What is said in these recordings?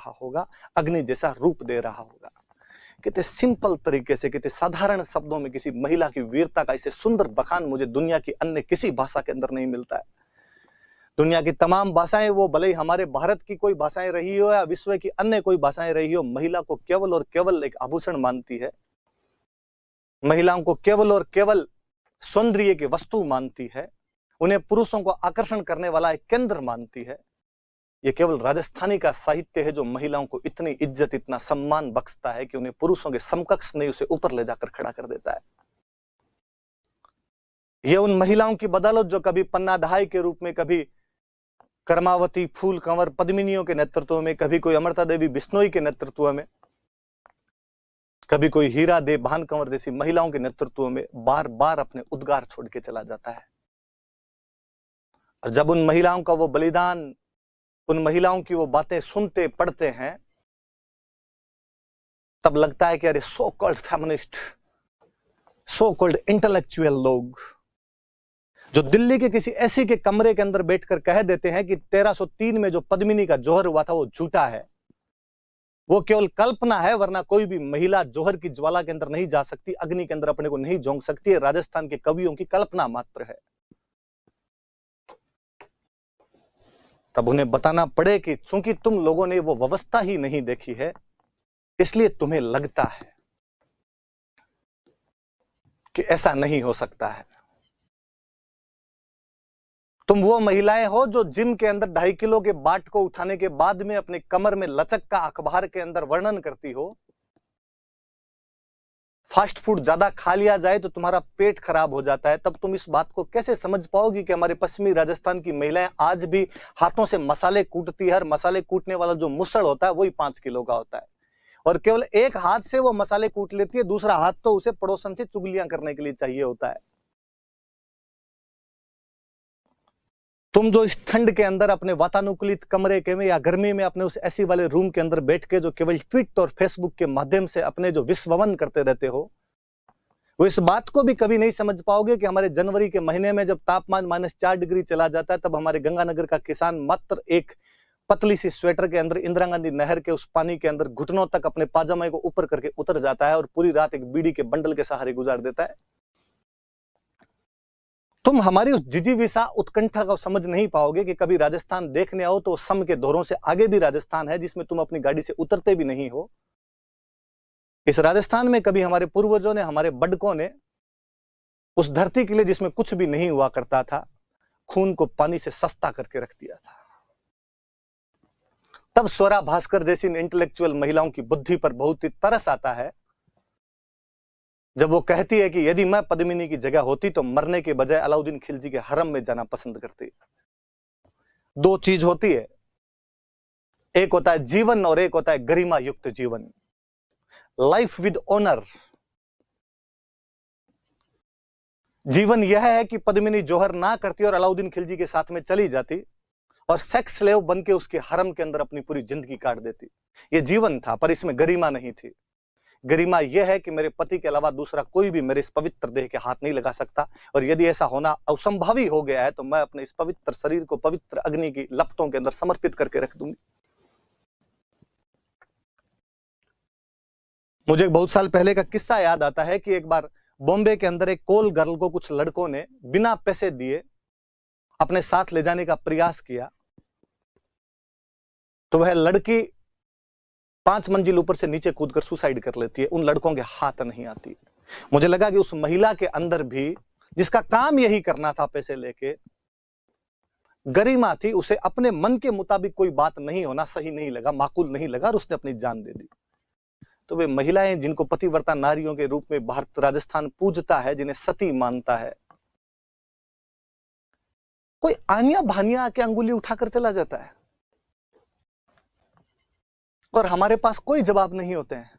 रहा होगा, अग्नि जैसा रूप दे रहा होगा। कितने सिंपल तरीके से, कितने साधारण शब्दों में किसी महिला की वीरता का इसे सुंदर बखान मुझे दुनिया की अन्य किसी भाषा के अंदर नहीं मिलता है। दुनिया की तमाम भाषाएं, वो भले ही हमारे भारत की कोई भाषाएं रही हो या विश्व की अन्य कोई भाषाएं रही हो, महिला को केवल और केवल एक आभूषण मानती है, महिलाओं को केवल और केवल सौंदर्य की वस्तु मानती है, उन्हें पुरुषों को आकर्षण करने वाला एक केंद्र मानती है। यह केवल राजस्थानी का साहित्य है जो महिलाओं को इतनी इज्जत, इतना सम्मान बख्शता है कि उन्हें पुरुषों के समकक्ष नहीं, उसे ऊपर ले जाकर खड़ा कर देता है। यह उन महिलाओं की बदौलत जो कभी पन्नाधाय के रूप में, कभी कर्मावती, फूल कंवर, पद्मिनियों के नेतृत्व में, कभी कोई अमृता देवी बिश्नोई के नेतृत्व में, कभी कोई हीरा दे भान कंवर जैसी महिलाओं के नेतृत्व में बार बार अपने उद्गार छोड़ के चला जाता है। और जब उन महिलाओं का वो बलिदान, उन महिलाओं की वो बातें सुनते पढ़ते हैं, तब लगता है कि अरे so called feminist, so called intellectual लोग जो दिल्ली के किसी ऐसी के कमरे के अंदर बैठकर कह देते हैं कि 1303 में जो पद्मिनी का जौहर हुआ था वो झूठा है, वो केवल कल्पना है, वरना कोई भी महिला जौहर की ज्वाला के अंदर नहीं जा सकती, अग्नि के अंदर अपने को नहीं झोंक सकती है, राजस्थान के कवियों की कल्पना मात्र है। तब उन्हें बताना पड़े कि चूंकि तुम लोगों ने वो व्यवस्था ही नहीं देखी है, इसलिए तुम्हें लगता है कि ऐसा नहीं हो सकता है। तुम वो महिलाएं हो जो जिम के अंदर 2.5 किलो के बाट को उठाने के बाद में अपने कमर में लचक का अखबार के अंदर वर्णन करती हो। फास्ट फूड ज्यादा खा लिया जाए तो तुम्हारा पेट खराब हो जाता है, तब तुम इस बात को कैसे समझ पाओगी कि हमारे पश्चिमी राजस्थान की महिलाएं आज भी हाथों से मसाले कूटती है। मसाले कूटने वाला जो मुसड़ होता है वही 5 किलो का होता है, और केवल एक हाथ से वो मसाले कूट लेती है, दूसरा हाथ तो उसे पड़ोसन से चुगलियां करने के लिए चाहिए होता है। तुम जो इस ठंड के अंदर अपने वातानुकूलित कमरे के में या गर्मी में अपने उस एसी वाले रूम के अंदर बैठ के जो केवल ट्वीट और फेसबुक के माध्यम से अपने जो विश्ववन करते रहते हो, वो इस बात को भी कभी नहीं समझ पाओगे कि हमारे जनवरी के महीने में जब तापमान -4 डिग्री चला जाता है, तब हमारे गंगानगर का किसान मात्र एक पतली सी स्वेटर के अंदर इंदिरा गांधी नहर के उस पानी के अंदर घुटनों तक अपने पाजामे को ऊपर करके उतर जाता है और पूरी रात एक बीड़ी के बंडल के सहारे गुजार देता है। तुम हमारी उस जिजीविषा उत्कंठा को समझ नहीं पाओगे कि कभी राजस्थान देखने आओ तो सम के दौरों से आगे भी राजस्थान है, जिसमें तुम अपनी गाड़ी से उतरते भी नहीं हो। इस राजस्थान में कभी हमारे पूर्वजों ने, हमारे बड़कों ने उस धरती के लिए जिसमें कुछ भी नहीं हुआ करता था, खून को पानी से सस्ता करके रख दिया था। तब स्वरा भास्कर जैसी इंटेलेक्चुअल महिलाओं की बुद्धि पर बहुत ही तरस आता है, जब वो कहती है कि यदि मैं पद्मिनी की जगह होती तो मरने के बजाय अलाउद्दीन खिलजी के हरम में जाना पसंद करती। दो चीज होती है, एक होता है जीवन और एक होता है गरिमा युक्त जीवन, लाइफ विद ऑनर। जीवन यह है कि पद्मिनी जौहर ना करती और अलाउद्दीन खिलजी के साथ में चली जाती और सेक्स स्लेव बन के उसके हरम के अंदर अपनी पूरी जिंदगी काट देती। यह जीवन था, पर इसमें गरिमा नहीं थी। गरिमा यह है कि मेरे पति के अलावा दूसरा कोई भी मेरे इस पवित्र देह के हाथ नहीं लगा सकता, और यदि ऐसा होना असंभवी हो गया है तो मैं अपने इस पवित्र शरीर को पवित्र अग्नि की लपटों के अंदर समर्पित करके रख दूंगी। मुझे बहुत साल पहले का किस्सा याद आता है कि एक बार बॉम्बे के अंदर एक कोल गर्ल को कुछ लड़कों ने बिना पैसे दिए अपने साथ ले जाने का प्रयास किया, तो वह लड़की 5 मंजिल ऊपर से नीचे कूदकर सुसाइड कर लेती है। उन लड़कों के हाथ नहीं आती। मुझे लगा कि उस महिला के अंदर भी, जिसका काम यही करना था पैसे लेके, गरिमा थी। उसे अपने मन के मुताबिक कोई बात नहीं होना सही नहीं लगा, माकूल नहीं लगा, और उसने अपनी जान दे दी। तो वे महिलाएं जिनको पतिव्रता नारियों के रूप में भारत राजस्थान पूजता है, जिन्हें सती मानता है, कोई आनिया भानिया आके अंगुली उठाकर चला जाता है और हमारे पास कोई जवाब नहीं होते हैं,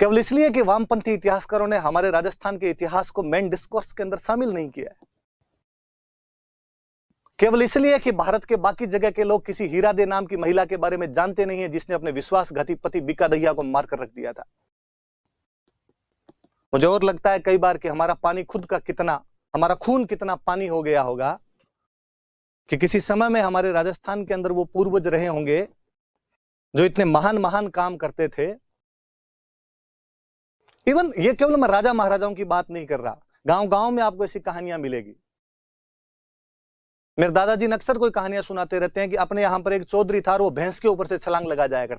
केवल इसलिए कि वामपंथी इतिहासकारों ने हमारे राजस्थान के इतिहास को मेन डिस्कोर्स के अंदर शामिल नहीं किया है, केवल इसलिए कि भारत के बाकी जगह के लोग किसी हीरा दे नाम की महिला के बारे में जानते नहीं है, जिसने अपने विश्वासघाती पति बीका दहिया को मारकर रख दिया था। मुझे और लगता है कई बार कि हमारा पानी खुद का कितना, हमारा खून कितना पानी हो गया होगा कि किसी समय में हमारे राजस्थान के अंदर वो पूर्वज रहे होंगे जो इतने महान महान काम करते थे। इवन ये केवल मैं राजा महाराजाओं की बात नहीं कर रहा, गांव गांव में आपको ऐसी कहानियां मिलेगी। मेरे दादाजी ने अक्सर कोई कहानियां सुनाते रहते हैं कि अपने यहां पर एक चौधरी था और वो भैंस के ऊपर से छलांग लगा जाया करता